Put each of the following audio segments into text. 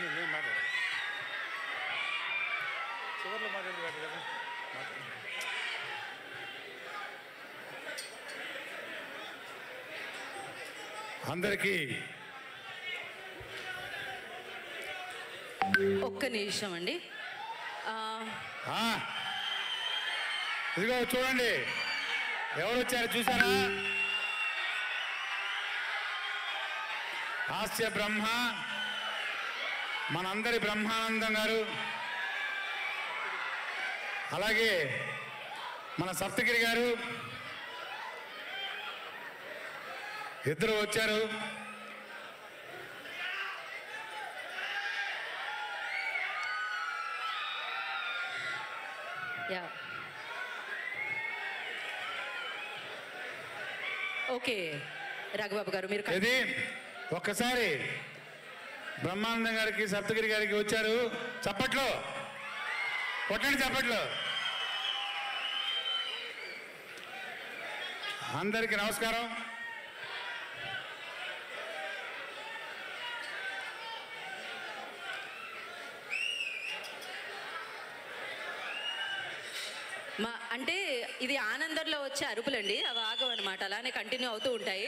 నేను మాట్లాడాలి, చివరిలో మాట్లాడేది కదా. అందరికీ ఒక్క నిమిషం అండి. ఇదిగో చూడండి ఎవరు వచ్చారు చూసారా? హాస్య బ్రహ్మ మనందరి బ్రహ్మానందం గారు, అలాగే మన సప్తగిరి గారు ఇద్దరు వచ్చారు. ఓకే రాఘబాబు గారు మీరు ఇది ఒక్కసారి బ్రహ్మానందం గారికి సప్తగిరి గారికి వచ్చారు. చప్పట్లో కొట్టండి, చప్పట్లో. అందరికీ నమస్కారం. అంటే ఇది ఆనందంలో వచ్చే అరుపులండి, అవి ఆగవు అనమాట, అలానే కంటిన్యూ అవుతూ ఉంటాయి.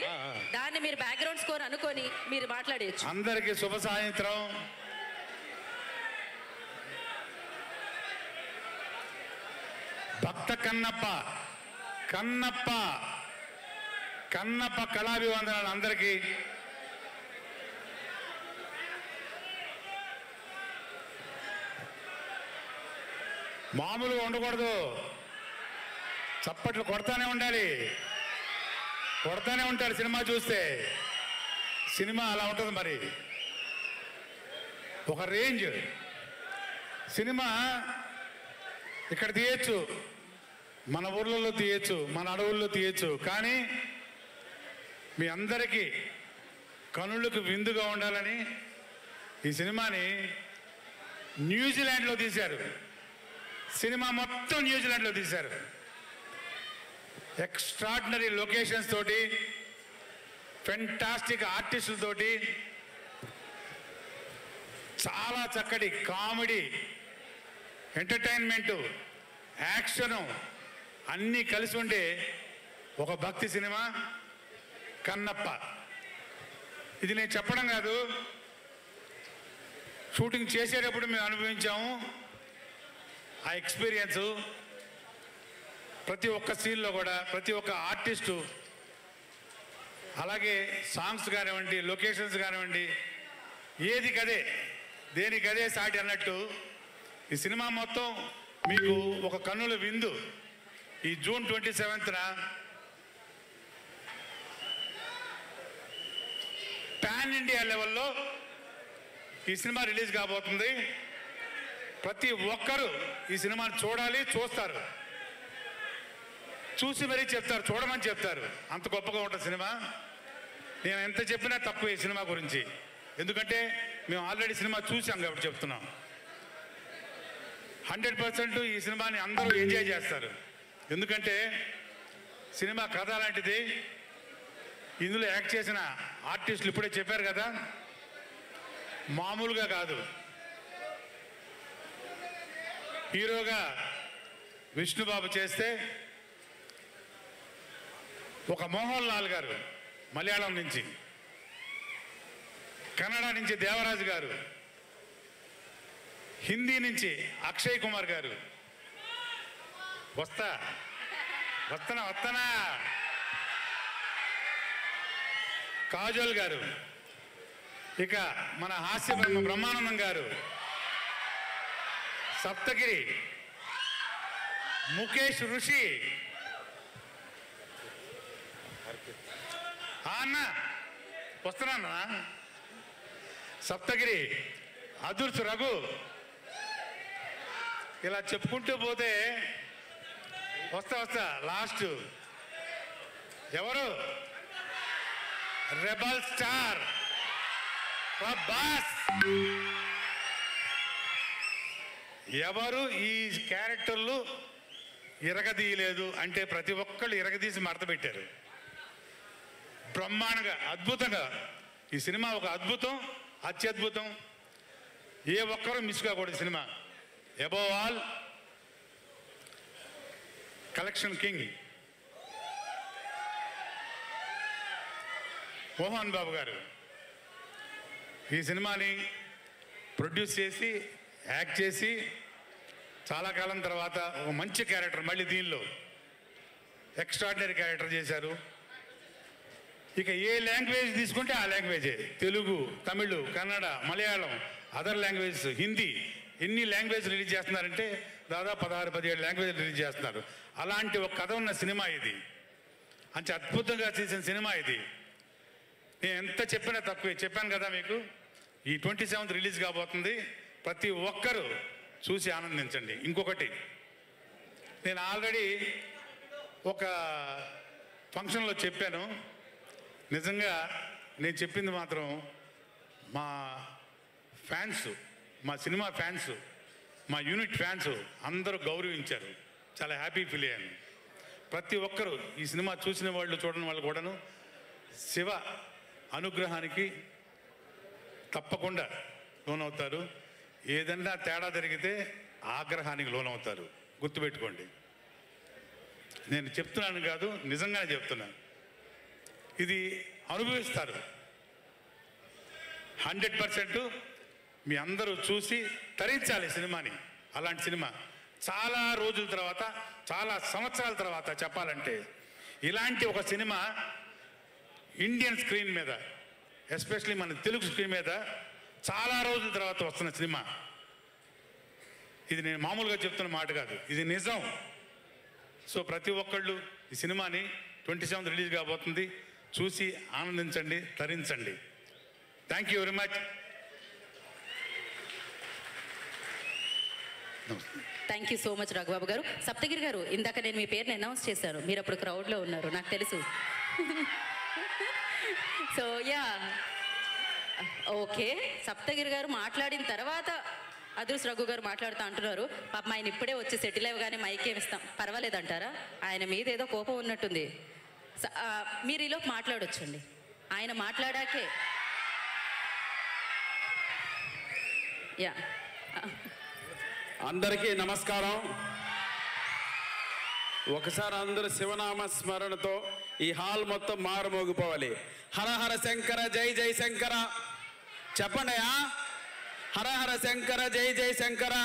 దాన్ని మీరు బ్యాక్గ్రౌండ్ స్కోర్ అనుకొని మీరు మాట్లాడేయచ్చు. అందరికీ శుభ సాయంత్రం. భక్త కన్నప్ప కన్నప్ప కన్నప్ప కళాభివందనాలు అందరికీ. మామూలుగా ఉండకూడదు, చప్పట్లు కొడతానే ఉండాలి, కొడతానే ఉంటారు. సినిమా చూస్తే సినిమా అలా ఉంటుంది. మరి ఒక రేంజ్ సినిమా ఇక్కడ తీయచ్చు, మన ఊర్లలో తీయచ్చు, మన అడవుల్లో తీయచ్చు. కానీ మీ అందరికీ కనులకు విందుగా ఉండాలని ఈ సినిమాని న్యూజిలాండ్లో తీశారు. సినిమా మొత్తం న్యూజిలాండ్లో తీశారు. ఎక్స్ట్రాడినరీ లొకేషన్స్ తోటి, ఫెంటాస్టిక్ ఆర్టిస్టులతోటి, చాలా చక్కటి కామెడీ, ఎంటర్టైన్మెంటు, యాక్షను అన్నీ కలిసి ఉండే ఒక భక్తి సినిమా కన్నప్ప. ఇది నేను చెప్పడం కాదు, షూటింగ్ చేసేటప్పుడు మేము అనుభవించాము ఆ ఎక్స్పీరియన్సు. ప్రతి ఒక్క సీన్లో కూడా ప్రతి ఒక్క ఆర్టిస్టు, అలాగే సాంగ్స్ కానివ్వండి, లొకేషన్స్ కానివ్వండి, ఏది కదే దేనికదే సాటి అన్నట్టు ఈ సినిమా మొత్తం మీకు ఒక కన్నుల విందు. ఈ జూన్ 27న పాన్ ఇండియా లెవెల్లో ఈ సినిమా రిలీజ్ కాబోతుంది. ప్రతి ఒక్కరూ ఈ సినిమాని చూడాలి, చూస్తారు, చూసి మరీ చెప్తారు, చూడమని చెప్తారు. అంత గొప్పగా ఉంటుంది సినిమా. నేను ఎంత చెప్పినా తక్కువ ఈ సినిమా గురించి, ఎందుకంటే మేము ఆల్రెడీ సినిమా చూసాం కాబట్టి చెప్తున్నాం. 100% ఈ సినిమాని అందరూ ఎంజాయ్ చేస్తారు. ఎందుకంటే సినిమా కథ లాంటిది. ఇందులో యాక్ట్ చేసిన ఆర్టిస్టులు ఇప్పుడే చెప్పారు కదా, మామూలుగా కాదు. హీరోగా విష్ణుబాబు చేస్తే, ఒక మోహన్ లాల్ గారు మలయాళం నుంచి, కన్నడ నుంచి దేవరాజు గారు, హిందీ నుంచి అక్షయ్ కుమార్ గారు, వస్తనా కాజోల్ గారు, ఇక మన హాస్య బ్రహ్మానందం గారు, సప్తగిరి, ముఖేష్ ఋషి, అన్న వస్తున్నా, సప్తగిరి, అదుర్స్ రఘు, ఇలా చెప్పుకుంటూ పోతే వస్తా లాస్ట్ ఎవరు? Rebel star Prabhas. ఎవరు ఈ క్యారెక్టర్లు ఇరగదీయలేదు అంటే ప్రతి ఒక్కళ్ళు ఇరగదీసి మడత పెట్టారు. బ్రహ్మాండంగా, అద్భుతంగా. ఈ సినిమా ఒక అద్భుతం, అత్యద్భుతం. ఏ ఒక్కరూ మిస్ కాకూడదు సినిమా. Above all collection king Mohan Babu garu ఈ సినిమాని ప్రొడ్యూస్ చేసి యాక్ట్ చేసి చాలా కాలం తర్వాత ఒక మంచి క్యారెక్టర్, మళ్ళీ దీనిలో ఎక్స్ట్రాడినరీ క్యారెక్టర్ చేశారు. ఇక ఏ లాంగ్వేజ్ తీసుకుంటే ఆ లాంగ్వేజే, తెలుగు, తమిళ్, కన్నడ, మలయాళం, అదర్ లాంగ్వేజెస్, హిందీ, ఎన్ని లాంగ్వేజ్ రిలీజ్ చేస్తున్నారంటే దాదాపు 16-17 లాంగ్వేజ్ రిలీజ్ చేస్తున్నారు. అలాంటి ఒక కథ ఉన్న సినిమా ఇది, అంత అద్భుతంగా చేసిన సినిమా ఇది. నేను ఎంత చెప్పినా తక్కువే. చెప్పాను కదా మీకు, ఈ 27th రిలీజ్ కాబోతుంది. ప్రతి ఒక్కరూ చూసి ఆనందించండి. ఇంకొకటి, నేను ఆల్రెడీ ఒక ఫంక్షన్లో చెప్పాను. నిజంగా నేను చెప్పింది మాత్రం మా ఫ్యాన్స్, మా సినిమా ఫ్యాన్స్, మా యూనిట్ ఫ్యాన్స్ అందరూ గౌరవించారు. చాలా హ్యాపీ ఫీల్ అయ్యాను. ప్రతి ఒక్కరూ ఈ సినిమా చూసిన వాళ్ళు, చూడని వాళ్ళు కూడాను శివ అనుగ్రహానికి తప్పకుండా లోనవుతారు. ఏదన్నా తేడా జరిగితే ఆగ్రహానికి లోనవుతారు. గుర్తుపెట్టుకోండి. నేను చెప్తున్నాను కాదు, నిజంగానే చెప్తున్నాను. ఇది అనుభవిస్తారు. 100% మీ అందరూ చూసి తరించాలి సినిమాని. అలాంటి సినిమా చాలా రోజుల తర్వాత, చాలా సంవత్సరాల తర్వాత చెప్పాలంటే, ఇలాంటి ఒక సినిమా ఇండియన్ స్క్రీన్ మీద, ఎస్పెషలీ మన తెలుగు స్క్రీన్ మీద చాలా రోజుల తర్వాత వస్తున్న సినిమా ఇది. నేను మామూలుగా చెప్తున్న మాట కాదు, ఇది నిజం. సో ప్రతి ఒక్కళ్ళు ఈ సినిమాని 27th రిలీజ్ కాబోతుంది, చూసి ఆనందించండి, తరించండి. Thank you very much. Thank you so much Raghubabu garu. Saptagiri గారు, ఇందాక నేను మీ పేరుని అనౌన్స్ చేశాను, మీరు అప్పుడు క్రౌడ్లో ఉన్నారు, నాకు తెలుసు. So yeah, okay. సప్తగిరి గారు మాట్లాడిన తర్వాత అదృష్ట రఘు గారు మాట్లాడుతూ అంటున్నారు, పాప ఆయన ఇప్పుడే వచ్చి సెటిల్ అవ్వగానే మైక్ ఏమిస్తాం, పర్వాలేదంటారా? ఆయన మీద ఏదో కోపం ఉన్నట్టుంది. మీరు ఈలోపు మాట్లాడొచ్చండి, ఆయన మాట్లాడాకే. యా, అందరికీ నమస్కారం. ఒకసారి అందరూ శివనామ స్మరణతో ఈ హాల్ మొత్తం మారుమోగిపోవాలి. హర హర శంకర, జై జై శంకర. చెప్పండి. హర హర శంకర, జై జై శంకర.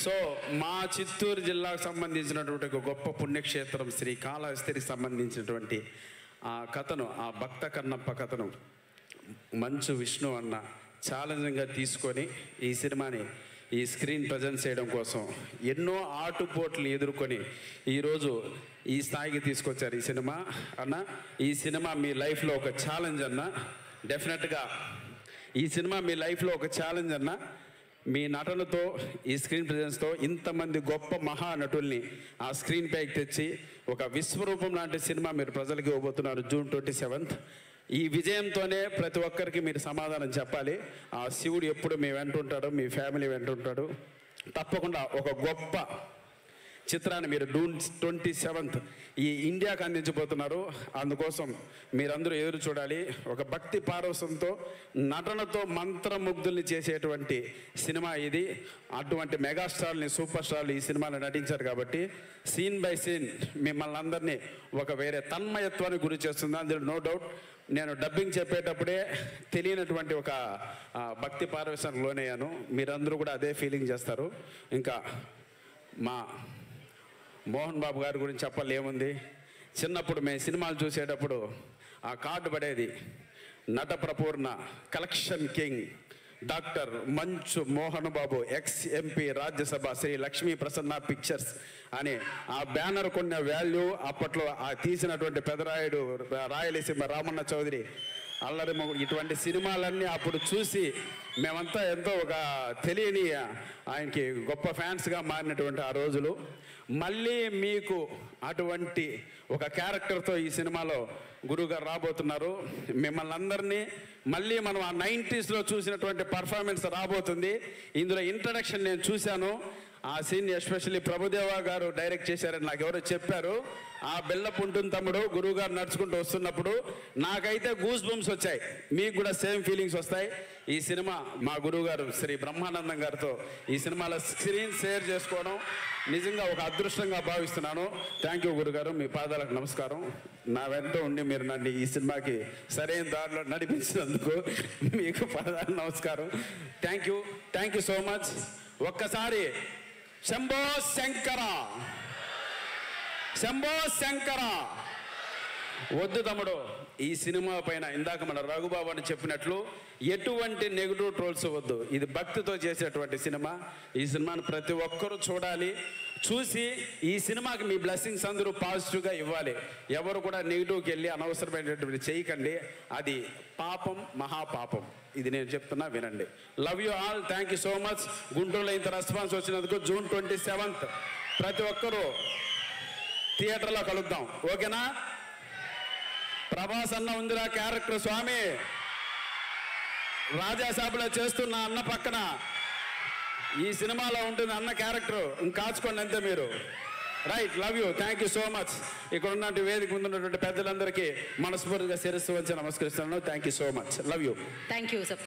సో మా చిత్తూరు జిల్లాకు సంబంధించినటువంటి ఒక గొప్ప పుణ్యక్షేత్రం శ్రీకాళహస్తికి సంబంధించినటువంటి ఆ కథను, ఆ భక్త కన్నప్ప కథను మంచు విష్ణు అన్న ఛాలెంజింగ్గా తీసుకొని ఈ సినిమాని ఈ స్క్రీన్ ప్రజెంట్ చేయడం కోసం ఎన్నో ఆటుపోట్లు ఎదుర్కొని ఈరోజు ఈ స్థాయికి తీసుకొచ్చారు ఈ సినిమా. అన్న, ఈ సినిమా మీ లైఫ్లో ఒక ఛాలెంజ్ అన్న. డెఫినెట్గా ఈ సినిమా మీ లైఫ్లో ఒక ఛాలెంజ్ అన్న. మీ నటనతో, ఈ స్క్రీన్ ప్రెజెన్స్తో ఇంతమంది గొప్ప మహానటుల్ని ఆ స్క్రీన్ పైకి తెచ్చి ఒక విశ్వరూపం లాంటి సినిమా మీరు ప్రజలకు ఇవ్వబోతున్నారు June 27th. ఈ విజయంతోనే ప్రతి ఒక్కరికి మీరు సమాధానం చెప్పాలి. ఆ శివుడు ఎప్పుడు మీ వెంట ఉంటాడు, మీ ఫ్యామిలీ వెంట ఉంటాడు. తప్పకుండా ఒక గొప్ప చిత్రాన్ని మీరు June 27th ఈ ఇండియాకి అందించబోతున్నారు. అందుకోసం మీరందరూ ఎదురు చూడాలి. ఒక భక్తి పారవశంతో, నటనతో మంత్రముగ్ధుల్ని చేసేటువంటి సినిమా ఇది. అటువంటి మెగాస్టార్ని, సూపర్ స్టార్లు ఈ సినిమాలో నటించారు కాబట్టి సీన్ బై సీన్ మిమ్మల్ని అందరినీ ఒక వేరే తన్మయత్వానికి గురి చేస్తుంది. అందులో నో డౌట్. నేను డబ్బింగ్ చెప్పేటప్పుడే తెలియనటువంటి ఒక భక్తి పారవశానికి లోనయ్యాను. మీరందరూ కూడా అదే ఫీలింగ్ చేస్తారు. ఇంకా మా మోహన్ బాబు గారి గురించి చెప్పాలి ఏముంది. చిన్నప్పుడు మేము సినిమాలు చూసేటప్పుడు ఆ కార్డు పడేది, నట ప్రపూర్ణ కలెక్షన్ కింగ్ డాక్టర్ మంచు మోహన్ బాబు, ex-MP రాజ్యసభ, శ్రీ లక్ష్మీ ప్రసన్న పిక్చర్స్ అని ఆ బ్యానర్ కొన్న వాల్యూ అప్పట్లో ఆ తీసినటువంటి పెదరాయుడు, రాయలసీమ రామన్న చౌదరి, అల్లరి ఇటువంటి సినిమాలన్నీ అప్పుడు చూసి మేమంతా ఎంతో ఒక తెలియని ఆయనకి గొప్ప ఫ్యాన్స్గా మారినటువంటి ఆ రోజులు. మళ్ళీ మీకు అటువంటి ఒక క్యారెక్టర్తో ఈ సినిమాలో గురువుగారు రాబోతున్నారు. మిమ్మల్ని అందరినీ మళ్ళీ మనం ఆ 90sలో చూసినటువంటి పర్ఫార్మెన్స్ రాబోతుంది. ఇందులో ఇంట్రడక్షన్ నేను చూశాను. ఆ సీన్ ఎస్పెషల్లీ ప్రభుదేవా గారు డైరెక్ట్ చేశారని నాకు ఎవరో చెప్పారు. ఆ బెల్లపు ఉంటుంది తమ్ముడు గురువు గారు నడుచుకుంటూ వస్తున్నప్పుడు నాకైతే గూస్ బంప్స్ వచ్చాయి. మీకు కూడా సేమ్ ఫీలింగ్స్ వస్తాయి. ఈ సినిమా మా గురువు గారు శ్రీ బ్రహ్మానందం గారితో ఈ సినిమాలో స్క్రీన్ షేర్ చేసుకోవడం నిజంగా ఒక అదృష్టంగా భావిస్తున్నాను. థ్యాంక్ యూ గురుగారు, మీ పాదాలకు నమస్కారం. నా వెంట ఉండి మీరు నన్ను ఈ సినిమాకి సరైన దారిలో నడిపించినందుకు మీకు పాదాలకు నమస్కారం. Thank you so much. ఒక్కసారి శంభో శంకర, శంభో శంకర. వద్దు తమ్ముడు, ఈ సినిమా పైన ఇందాక మన రఘుబాబు అని చెప్పినట్లు ఎటువంటి నెగిటివ్ ట్రోల్స్ వద్దు. ఇది భక్తితో చేసేటువంటి సినిమా. ఈ సినిమాను ప్రతి ఒక్కరూ చూడాలి. చూసి ఈ సినిమాకి మీ బ్లెస్సింగ్స్ అందరూ పాజిటివ్గా ఇవ్వాలి. ఎవరు కూడా నెగిటివ్కి వెళ్ళి అనవసరమైనటువంటి చేయకండి. అది పాపం, మహాపాపం. ఇది నేను చెప్తున్నా, వినండి. Love you all. Thank you so much. గుంటూరులో ఇంత రెస్పాన్స్ వచ్చినందుకు. జూన్ 27th ప్రతి ఒక్కరూ థియేటర్లో కలుద్దాం. ఓకేనా? ప్రభాస్ అన్న ఉందిరా క్యారెక్టర్ స్వామి, రాజాసాబులో చేస్తున్న అన్న పక్కన ఈ సినిమాలో ఉంటుంది అన్న క్యారెక్టర్. కాచుకోండి అంతే మీరు. Right. Love you. Thank you so much. ఇక్కడ ఉన్నటువంటి వేదిక ముందున్నటువంటి పెద్దలందరికీ మనస్ఫూర్తిగా శిరస్సు వంచి నమస్కరిస్తున్నాను. Thank you so much. Love you. Thank you.